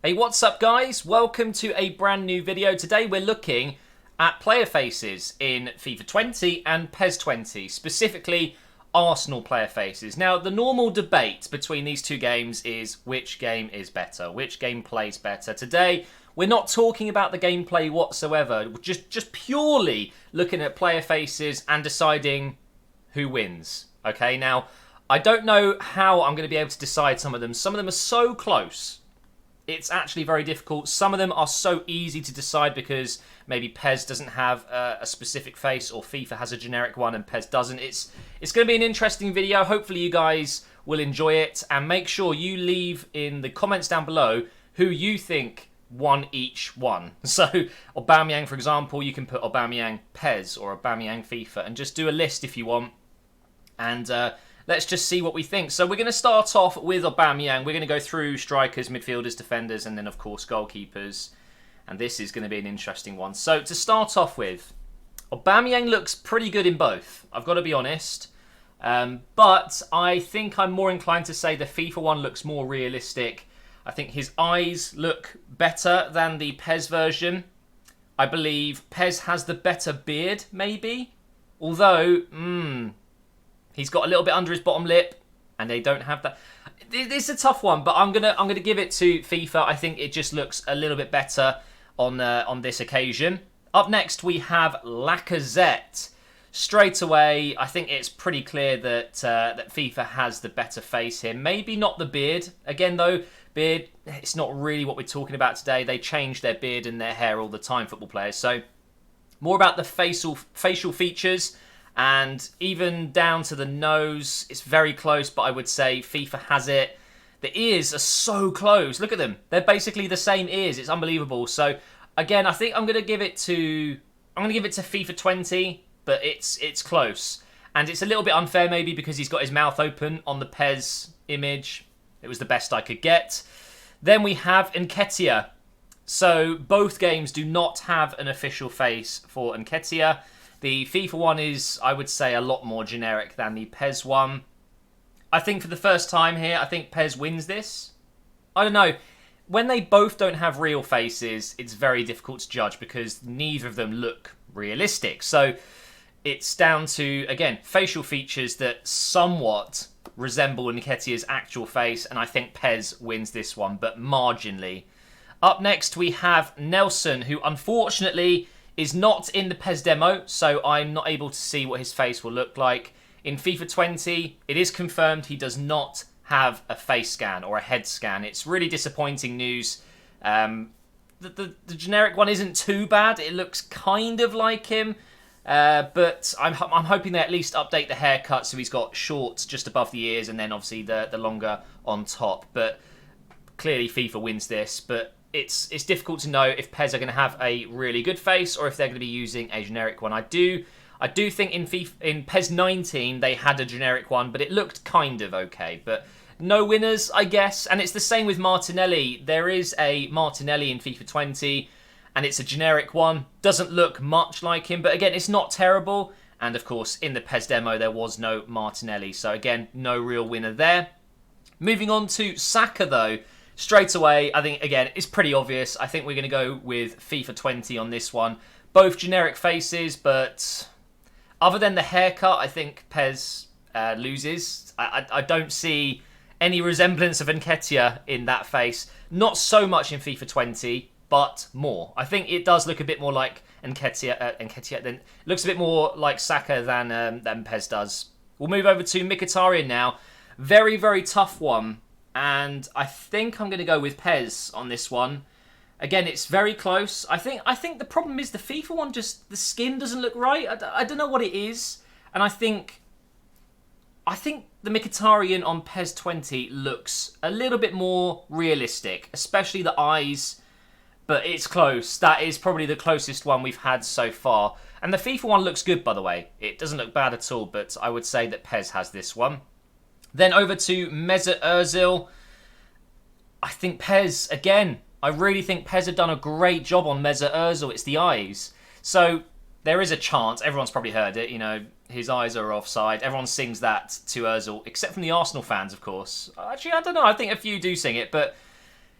Hey, what's up guys? Welcome to a brand new video. Today we're looking at player faces in FIFA 20 and PES 20, specifically Arsenal player faces. Now, the normal debate between these two games is which game is better, which game plays better. Today, we're not talking about the gameplay whatsoever, just purely looking at player faces and deciding who wins. Okay, now, I don't know how I'm going to be able to decide some of them. Some of them are so close. It's actually very difficult. Some of them are so easy to decide because maybe PES doesn't have a specific face or FIFA has a generic one and PES doesn't. It's going to be an interesting video. Hopefully you guys will enjoy it. And make sure you leave in the comments down below who you think won each one. So AUBAMEYANG, for example, you can put AUBAMEYANG PES or AUBAMEYANG FIFA and just do a list if you want. And let's just see what we think. So we're going to start off with AUBAMEYANG. We're going to go through strikers, midfielders, defenders, and then, of course, goalkeepers. And this is going to be an interesting one. So to start off with, AUBAMEYANG looks pretty good in both. I've got to be honest. But I think I'm more inclined to say the FIFA one looks more realistic. I think his eyes look better than the PES version. I believe PES has the better beard, maybe. Although, he's got a little bit under his bottom lip, and they don't have that. It's a tough one, but I'm gonna give it to FIFA. I think it just looks a little bit better on this occasion. Up next, we have Lacazette. Straight away, I think it's pretty clear that that FIFA has the better face here. Maybe not the beard. Again, though, beard, it's not really what we're talking about today. They change their beard and their hair all the time, football players. So, more about the facial features. And even down to the nose, it's very close, but I would say FIFA has it. The ears are so close. Look at them. They're basically the same ears. It's unbelievable. So, again, I think I'm going to give it to FIFA 20, but it's close. And it's a little bit unfair maybe because he's got his mouth open on the PES image. It was the best I could get. Then we have Nketiah. So, both games do not have an official face for Nketiah. The FIFA one is, I would say, a lot more generic than the PES one. I think for the first time here, I think PES wins this. I don't know. When they both don't have real faces, it's very difficult to judge because neither of them look realistic. So it's down to, again, facial features that somewhat resemble Nketiah's actual face, and I think PES wins this one, but marginally. Up next, we have Nelson, who unfortunately is not in the PES demo, so I'm not able to see what his face will look like. In FIFA 20, it is confirmed he does not have a face scan or a head scan. It's really disappointing news. The generic one isn't too bad. It looks kind of like him, but I'm hoping they at least update the haircut so he's got shorts just above the ears and then obviously the longer on top. But clearly FIFA wins this, but it's difficult to know if PES are going to have a really good face or if they're going to be using a generic one. I do think in PES 19 they had a generic one, but it looked kind of okay. But no winners, I guess. And it's the same with Martinelli. There is a Martinelli in FIFA 20, and it's a generic one. Doesn't look much like him, but again, it's not terrible. And of course, in the PES demo, there was no Martinelli. So again, no real winner there. Moving on to XHAKA, though. Straight away, I think, again, it's pretty obvious. I think we're going to go with FIFA 20 on this one. Both generic faces, but other than the haircut, I think PES loses. I don't see any resemblance of Nketiah in that face. Not so much in FIFA 20, but more. I think it does look a bit more like Nketiah. Then looks a bit more like XHAKA than PES does. We'll move over to Mkhitaryan now. Very, very tough one. And I think I'm going to go with PES on this one. Again, it's very close. I think the problem is the FIFA one, just the skin doesn't look right. I don't know what it is. And I think the Mkhitaryan on PES 20 looks a little bit more realistic, especially the eyes. But it's close. That is probably the closest one we've had so far. And the FIFA one looks good, by the way. It doesn't look bad at all, but I would say that PES has this one. Then over to Mesut Ozil. I think PES, again, I really think PES have done a great job on Mesut Ozil. It's the eyes. So there is a chance, everyone's probably heard it, you know, his eyes are offside. Everyone sings that to Ozil, except from the Arsenal fans, of course. Actually, I don't know, I think a few do sing it, but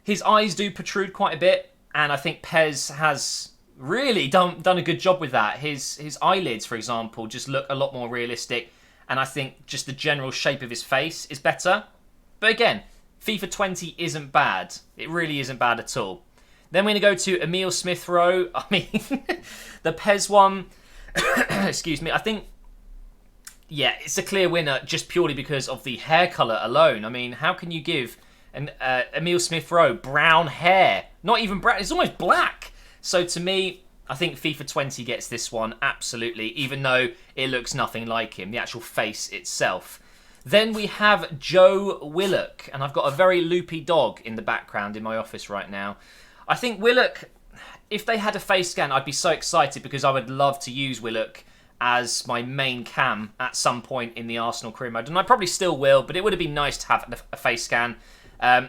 His eyes do protrude quite a bit, and I think Pez has really done a good job with that. His eyelids, for example, just look a lot more realistic, and I think just the general shape of his face is better. But again, FIFA 20 isn't bad. It really isn't bad at all. Then we're going to go to Emile Smith-Rowe. I mean, the Pez one, excuse me, I think, yeah, it's a clear winner just purely because of the hair colour alone. I mean, how can you give an Emile Smith-Rowe brown hair? Not even brown, it's almost black. So to me, I think FIFA 20 gets this one, absolutely, even though it looks nothing like him, the actual face itself. Then we have Joe Willock, and I've got a very loopy dog in the background in my office right now. I think Willock, if they had a face scan, I'd be so excited because I would love to use Willock as my main cam at some point in the Arsenal career mode. And I probably still will, but it would have been nice to have a face scan.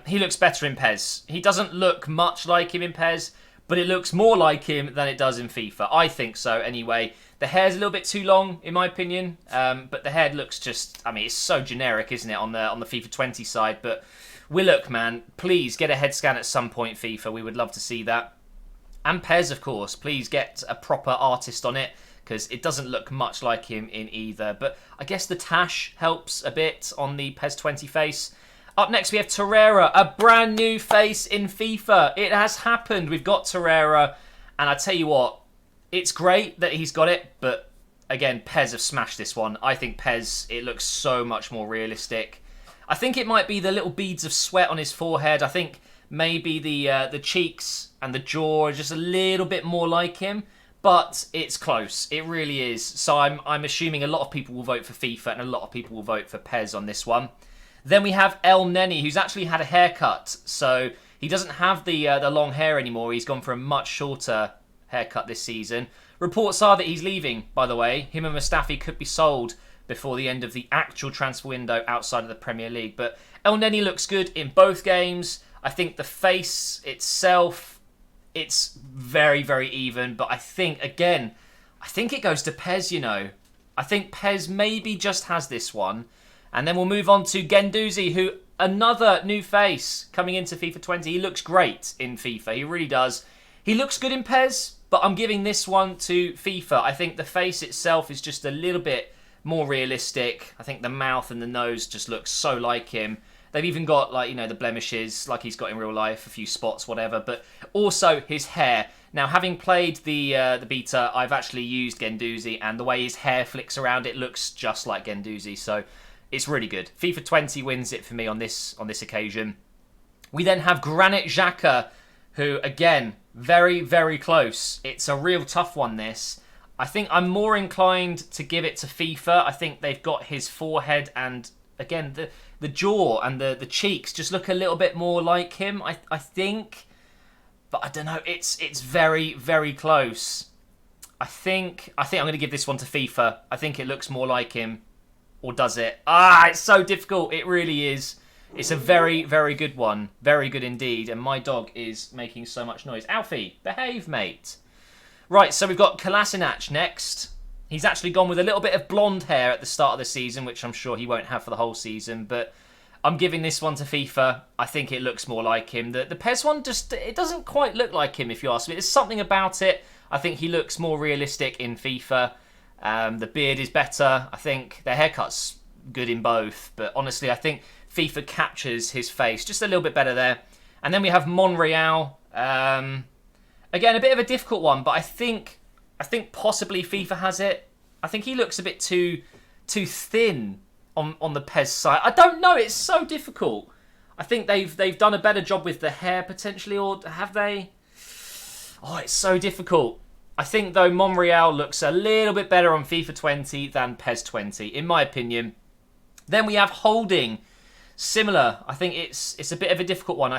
He looks better in PES. He doesn't look much like him in PES, but it looks more like him than it does in FIFA. I think so, anyway. The hair's a little bit too long, in my opinion, but the hair looks just... I mean, it's so generic, isn't it, on the FIFA 20 side? But Willock, man, please get a head scan at some point, FIFA. We would love to see that. And Pez, of course. Please get a proper artist on it, because it doesn't look much like him in either. But I guess the tash helps a bit on the PES 20 face. Up next, we have Torreira, a brand new face in FIFA. It has happened. We've got Torreira, and I tell you what, it's great that he's got it, but again, PES have smashed this one. I think PES, it looks so much more realistic. I think it might be the little beads of sweat on his forehead. I think maybe the cheeks and the jaw are just a little bit more like him, but it's close. It really is. So I'm assuming a lot of people will vote for FIFA and a lot of people will vote for PES on this one. Then we have El Neni, who's actually had a haircut, so he doesn't have the long hair anymore. He's gone for a much shorter haircut this season. Reports are that he's leaving, by the way. Him and Mustafi could be sold before the end of the actual transfer window outside of the Premier League. But El Neni looks good in both games. I think the face itself, it's very, very even. But I think, again, I think it goes to PES, you know. I think PES maybe just has this one. And then we'll move on to Guendouzi, who, another new face coming into FIFA 20. He looks great in FIFA. He really does. He looks good in PES, but I'm giving this one to FIFA. I think the face itself is just a little bit more realistic. I think the mouth and the nose just look so like him. They've even got, like, you know, the blemishes like he's got in real life, a few spots, whatever. But also his hair. Now, having played the beta, I've actually used Guendouzi, and the way his hair flicks around, it looks just like Guendouzi. So it's really good. FIFA 20 wins it for me on this occasion. We then have Granit Xhaka, who, again, very, very close. It's a real tough one, this. I think I'm more inclined to give it to FIFA. I think they've got his forehead and, again, the jaw and the cheeks just look a little bit more like him, I think. But I don't know. It's very, very close. I think I'm going to give this one to FIFA. I think it looks more like him. Or does it? It's so difficult. It really is. It's a very, very good one. Very good indeed. And my dog is making so much noise. Alfie, behave, mate. Right, so we've got Kolasinac next. He's actually gone with a little bit of blonde hair at the start of the season, which I'm sure he won't have for the whole season. But I'm giving this one to FIFA. I think it looks more like him. The PES one, just it doesn't quite look like him, if you ask me. There's something about it. I think he looks more realistic in FIFA. The beard is better. I think the haircut's good in both. But honestly, I think FIFA captures his face just a little bit better there. And then we have Monreal. Again, a bit of a difficult one, but I think possibly FIFA has it. I think he looks a bit too thin on the PES side. I don't know. It's so difficult. I think they've done a better job with the hair potentially, or have they? Oh, it's so difficult. I think, though, Monreal looks a little bit better on FIFA 20 than PES 20, in my opinion. Then we have Holding. Similar. I think it's a bit of a difficult one.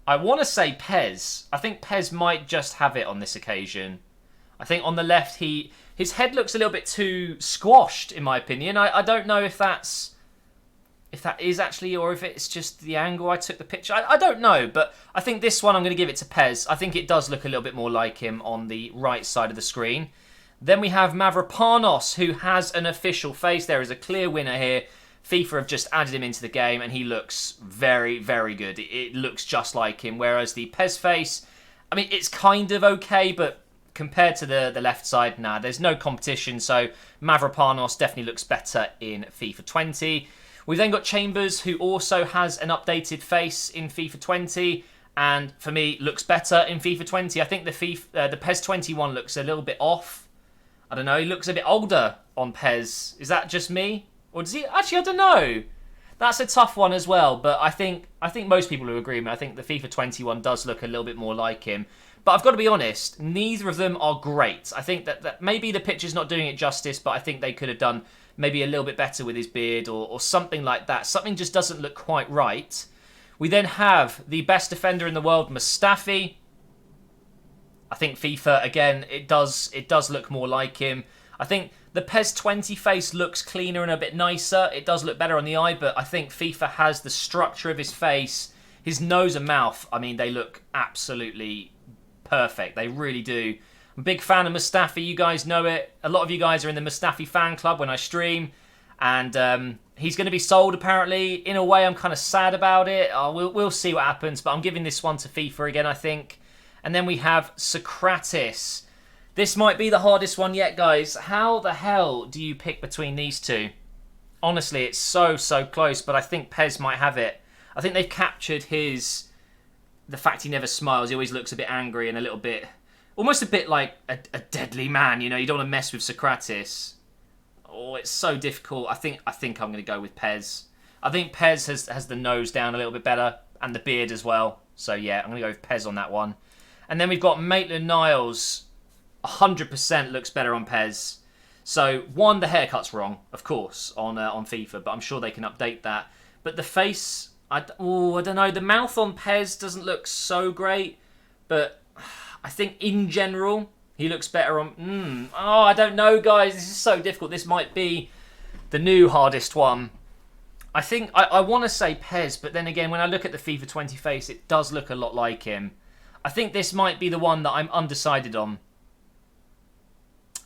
I want to say PES. I think PES might just have it on this occasion. I think on the left, his head looks a little bit too squashed, in my opinion. I don't know if that is actually, or if it's just the angle I took the picture. I don't know, but I think this one I'm going to give it to PES. I think it does look a little bit more like him on the right side of the screen. Then we have Mavropanos, who has an official face. There is a clear winner here. FIFA have just added him into the game, and he looks very, very good. It looks just like him, whereas the PES face, I mean, it's kind of okay, but compared to the left side, nah, there's no competition, so Mavropanos definitely looks better in FIFA 20. We've then got Chambers, who also has an updated face in FIFA 20, and for me, looks better in FIFA 20. I think the PES 21 looks a little bit off. I don't know, he looks a bit older on PES. Is that just me? Or does he? Actually, I don't know. That's a tough one as well, but I think most people will agree with me. I think the FIFA 21 does look a little bit more like him. But I've got to be honest, neither of them are great. I think that maybe the picture's not doing it justice, but I think they could have done maybe a little bit better with his beard or something like that. Something just doesn't look quite right. We then have the best defender in the world, Mustafi. I think FIFA, again, it does look more like him. I think the PES 20 face looks cleaner and a bit nicer. It does look better on the eye, but I think FIFA has the structure of his face, his nose and mouth. I mean, they look absolutely perfect. They really do. I'm a big fan of Mustafi. You guys know it. A lot of you guys are in the Mustafi fan club when I stream. And he's going to be sold, apparently. In a way, I'm kind of sad about it. We'll see what happens. But I'm giving this one to FIFA again, I think. And then we have SOKRATIS. This might be the hardest one yet, guys. How the hell do you pick between these two? Honestly, it's so close. But I think PES might have it. I think they've captured the fact he never smiles. He always looks a bit angry and a little bit... almost a bit like a deadly man, you know. You don't want to mess with SOKRATIS. Oh, it's so difficult. I think I'm going to go with PES. I think PES has the nose down a little bit better and the beard as well. So yeah, I'm going to go with PES on that one. And then we've got Maitland-Niles. 100% looks better on PES. So one, the haircut's wrong, of course, on FIFA, but I'm sure they can update that. But the face, I don't know. The mouth on PES doesn't look so great, but I think in general he looks better on... I don't know, guys. This is so difficult. This might be the new hardest one. I think I want to say PES, but then again, when I look at the FIFA 20 face, it does look a lot like him. I think this might be the one that I'm undecided on.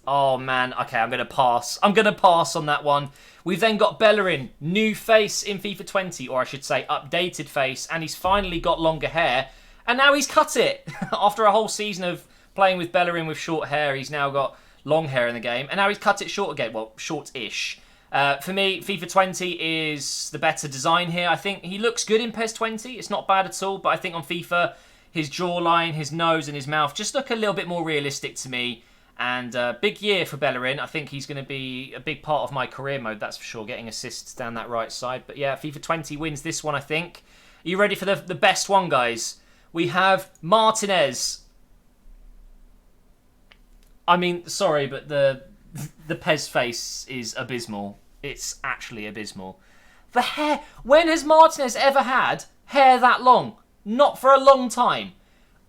Oh, man. Okay, I'm going to pass. I'm going to pass on that one. We've then got Bellerin. New face in FIFA 20, or I should say updated face, and he's finally got longer hair. And now he's cut it. After a whole season of playing with Bellerin with short hair, he's now got long hair in the game. And now he's cut it short again. Well, short-ish. For me, FIFA 20 is the better design here. I think he looks good in PES 20. It's not bad at all. But I think on FIFA, his jawline, his nose and his mouth just look a little bit more realistic to me. And big year for Bellerin. I think he's going to be a big part of my career mode, that's for sure. Getting assists down that right side. But yeah, FIFA 20 wins this one, I think. Are you ready for the best one, guys? We have Martinez. I mean, sorry, but the PES face is abysmal. It's actually abysmal. The hair. When has Martinez ever had hair that long? Not for a long time.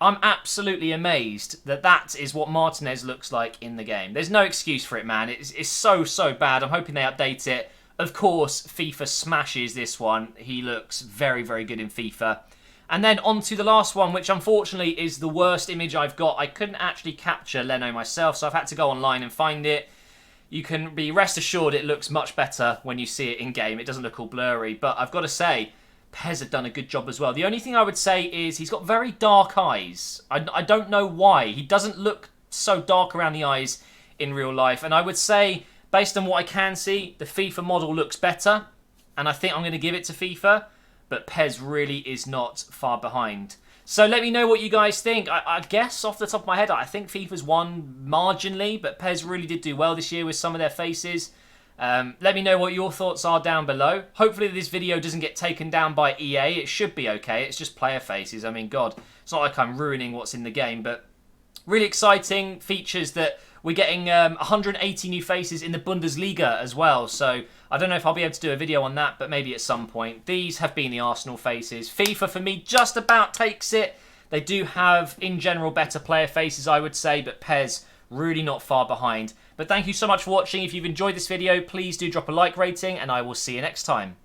I'm absolutely amazed that is what Martinez looks like in the game. There's no excuse for it, man. It's so bad. I'm hoping they update it. Of course, FIFA smashes this one. He looks very good in FIFA. And then on to the last one, which unfortunately is the worst image I've got. I couldn't actually capture Leno myself, so I've had to go online and find it. You can be rest assured it looks much better when you see it in-game. It doesn't look all blurry. But I've got to say, PES have done a good job as well. The only thing I would say is he's got very dark eyes. I don't know why. He doesn't look so dark around the eyes in real life. And I would say, based on what I can see, the FIFA model looks better. And I think I'm going to give it to FIFA. But PES really is not far behind. So let me know what you guys think. I guess off the top of my head, I think FIFA's won marginally. But PES really did do well this year with some of their faces. Let me know what your thoughts are down below. Hopefully this video doesn't get taken down by EA. It should be okay. It's just player faces. I mean, God, it's not like I'm ruining what's in the game. But really exciting features that we're getting 180 new faces in the Bundesliga as well. So I don't know if I'll be able to do a video on that, but maybe at some point. These have been the Arsenal faces. FIFA, for me, just about takes it. They do have, in general, better player faces, I would say. But PES, really not far behind. But thank you so much for watching. If you've enjoyed this video, please do drop a like rating, and I will see you next time.